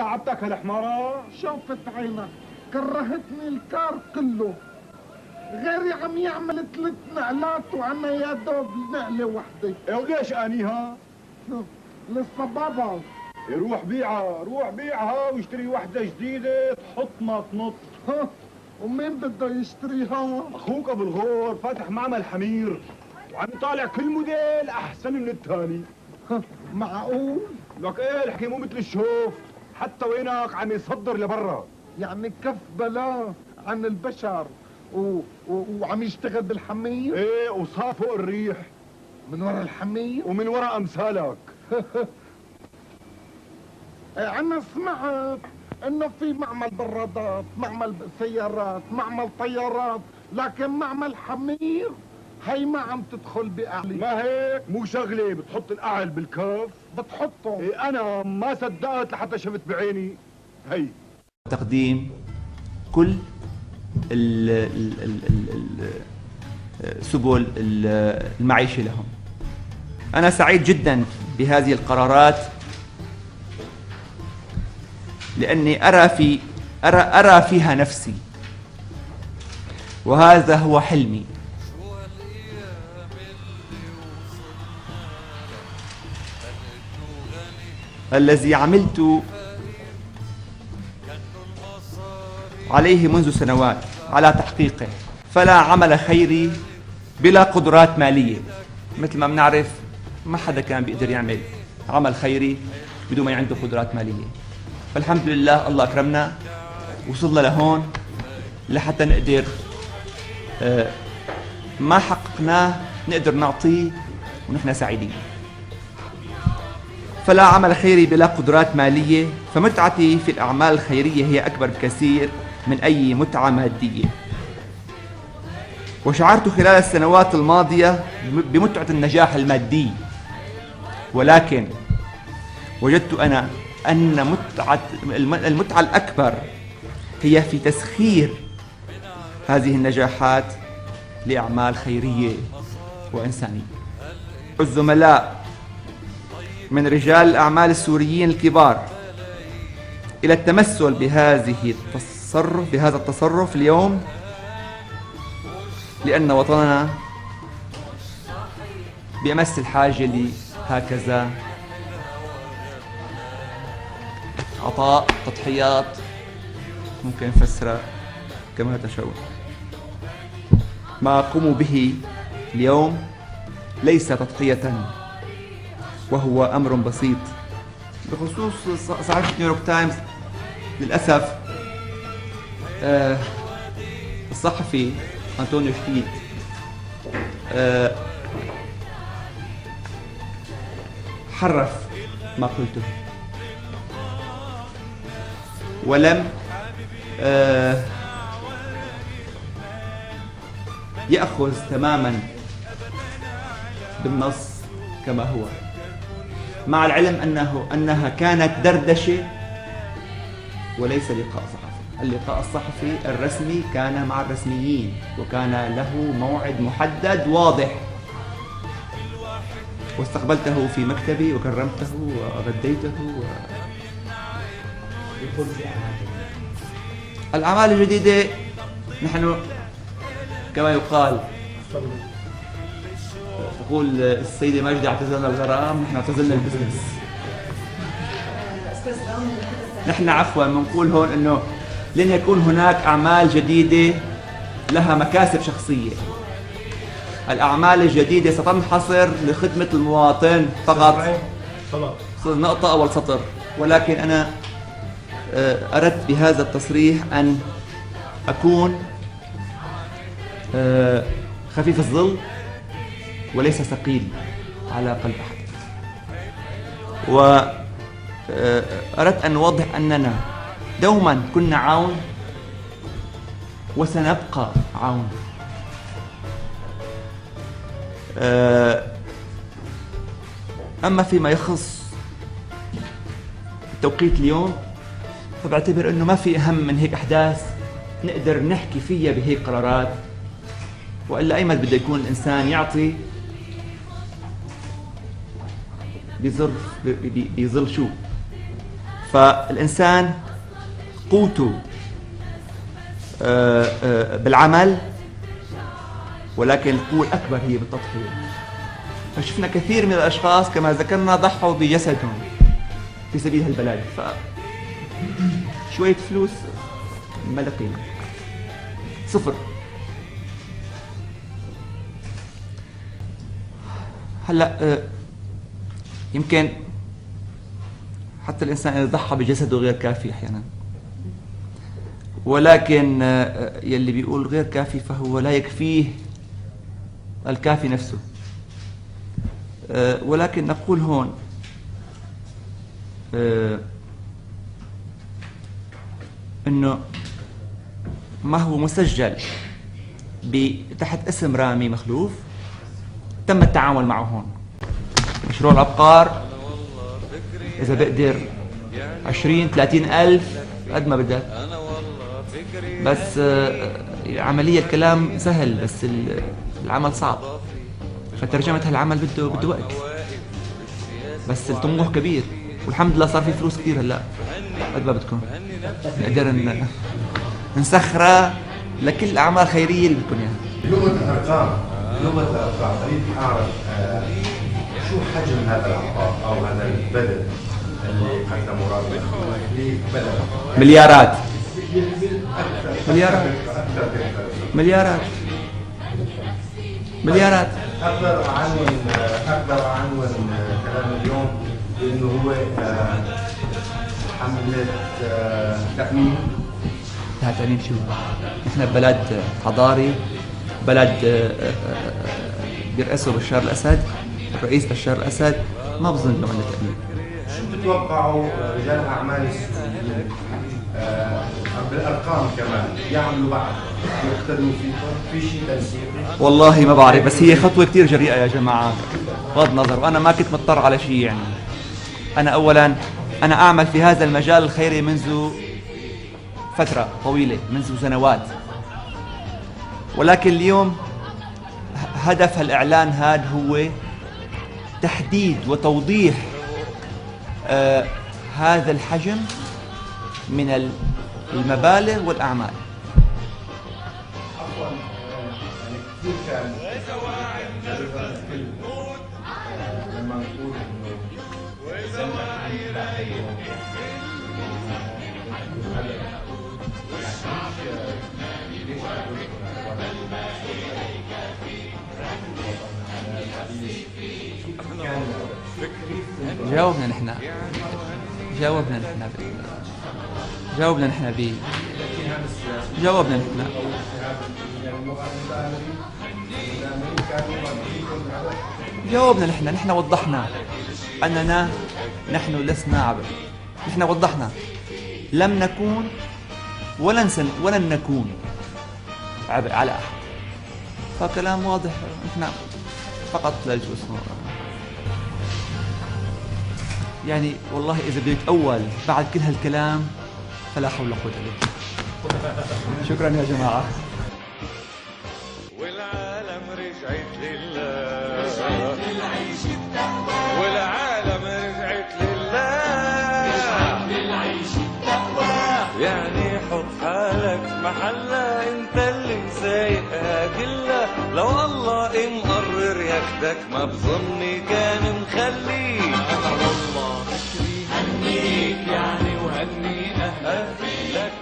تعبتك هالحمارة؟ شوفت عينك كرهتني الكار كله. غيري عم يعمل 3 نقلات وانا يا دوب نقلة وحدة. ايه وليش انيها؟ لسه بابا. روح بيعها، روح بيعها واشتري وحدة جديدة تحط ما تنط. ومين بده يشتريها؟ اخوك ابو الغور فاتح معمل حمير وعم يطالع كل موديل احسن من الثاني. معقول؟ لك ايه الحكي مو مثل الشوف، حتى وينك عم يصدر لبرا. يعني كف بلاه عن البشر وعم يشتغل بالحمير؟ ايه وصار فوق الريح من ورا الحمير ومن ورا امثالك. انا سمعت انه في معمل برادات، معمل سيارات، معمل طيارات، لكن معمل حمير هي ما عم تدخل بأعلي. ما هيك مو شغلة بتحط الأعل بالكف؟ بتحطه. إيه أنا ما صدقت لحتى شفت بعيني. هي تقديم كل سبل المعيشة لهم. أنا سعيد جدا بهذه القرارات لأني أرى فيها نفسي، وهذا هو حلمي. الذي عملت عليه منذ سنوات على تحقيقه. فلا عمل خيري بلا قدرات مالية. مثل ما بنعرف ما حدا كان بيقدر يعمل عمل خيري بدون ما عنده قدرات مالية. فالحمد لله الله أكرمنا وصلنا لهون لحتى نقدر ما حققناه نقدر نعطيه ونحن سعيدين. فلا عمل خيري بلا قدرات مالية، فمتعتي في الأعمال الخيرية هي أكبر بكثير من أي متعة مادية. وشعرت خلال السنوات الماضية بمتعة النجاح المادي، ولكن وجدت أنا أن المتعة الأكبر هي في تسخير هذه النجاحات لأعمال خيرية وإنسانية. الزملاء من رجال الأعمال السوريين الكبار إلى التمثل بهذا التصرف اليوم، لأن وطننا بأمس الحاجة لهكذا عطاء، تضحيات، ممكن نفسرها كما تشاءون. ما قوموا به اليوم ليس تضحية، وهو أمر بسيط. بخصوص صحيفة نيويورك تايمز، للأسف الصحفي أنطونيو شتيت حرف ما قلته ولم يأخذ تماما بالنص كما هو، مع العلم أنها كانت دردشة وليس لقاء صحفي. اللقاء الصحفي الرسمي كان مع الرسميين، وكان له موعد محدد واضح، واستقبلته في مكتبي وكرمته وغديته الأعمال الجديدة نحن كما يقال، تقول السيدة ماجدة اعتزلنا الغرام، نحن اعتزلنا البزنس. نحن عفوا بنقول هون انه لن يكون هناك اعمال جديدة لها مكاسب شخصية. الاعمال الجديدة ستنحصر لخدمة المواطن فقط. نقطة اول سطر. ولكن انا اردت بهذا التصريح ان اكون خفيف الظل وليس ثقيل على قلب أحد. وأردت أن أوضح أننا دوما كنا عون وسنبقى عون. أما فيما يخص التوقيت اليوم، فبعتبر أنه ما في أهم من هيك أحداث نقدر نحكي فيها بهيك قرارات، وإلا أيمن بده يكون الإنسان يعطي بظل شو؟ فالإنسان قوته بالعمل، ولكن القوة الأكبر هي بالتضحية. فشفنا كثير من الأشخاص كما ذكرنا ضحوا بجسدهم في سبيل هالبلد، شوية فلوس ما لها قيمة، صفر. هلا يمكن حتى الإنسان إذا ضحى بجسده غير كافي أحيانا، ولكن يلي بيقول غير كافي فهو لا يكفيه الكافي نفسه. ولكن نقول هون انه ما هو مسجل تحت اسم رامي مخلوف تم التعامل معه هون. مشروع الابقار اذا بقدر 20-30 ألف قد ما بدك، بس عمليا الكلام سهل بس العمل صعب، فترجمة هالعمل بده وقت، بس الطموح كبير، والحمد لله صار في فلوس كثير هلا قد ما بدكم نقدر نسخرها لكل الاعمال الخيريه اللي بدكم اياها. لغة الأرقام أريد أعرف شو حجم هذا العطاء أو هذا البذل اللي قدمه رامي لبلد؟ مليارات أقدر أعنون كلام اليوم بأنه هو حملة تأمين. لا تأمين شو؟ نحن بلد حضاري، بلد بيرأسه بشار الأسد، الرئيس بشار الأسد، ما بظن له عندنا تأمين. شو بتتوقعوا رجال الأعمال السوريين بالأرقام كمان يعملوا بعض يقتدوا فيكم؟ في شيء تنسيقي؟ والله ما بعرف، بس هي خطوة كتير جريئة يا جماعة بغض النظر، وأنا ما كنت مضطر على شيء. يعني أنا أولا أنا أعمل في هذا المجال الخيري منذ فترة طويلة، منذ سنوات، ولكن اليوم هدف الإعلان هذا هو تحديد وتوضيح هذا الحجم من المبالغ والأعمال. عفوا يعني كثير كان لما نقول انه جاوبنا نحن جاوبنا نحن وضحنا أننا نحن لسنا عبء، نحن وضحنا لم نكون ولن نكون عبء على أحد، فكلام واضح. نحن فقط يعني والله إذا بدي أتأول بعد كل هالكلام فلا حول ولا قوة إلا بالله. شكرا يا جماعة. والعالم رجعت لله، والعالم رجعت لله، يعني حط حالك محلها، انت اللي مسايقها كلها. لو الله مقرر ياخدك ما بظني كان مخليك. انا والله بشري هنيك يعني وهني اهلك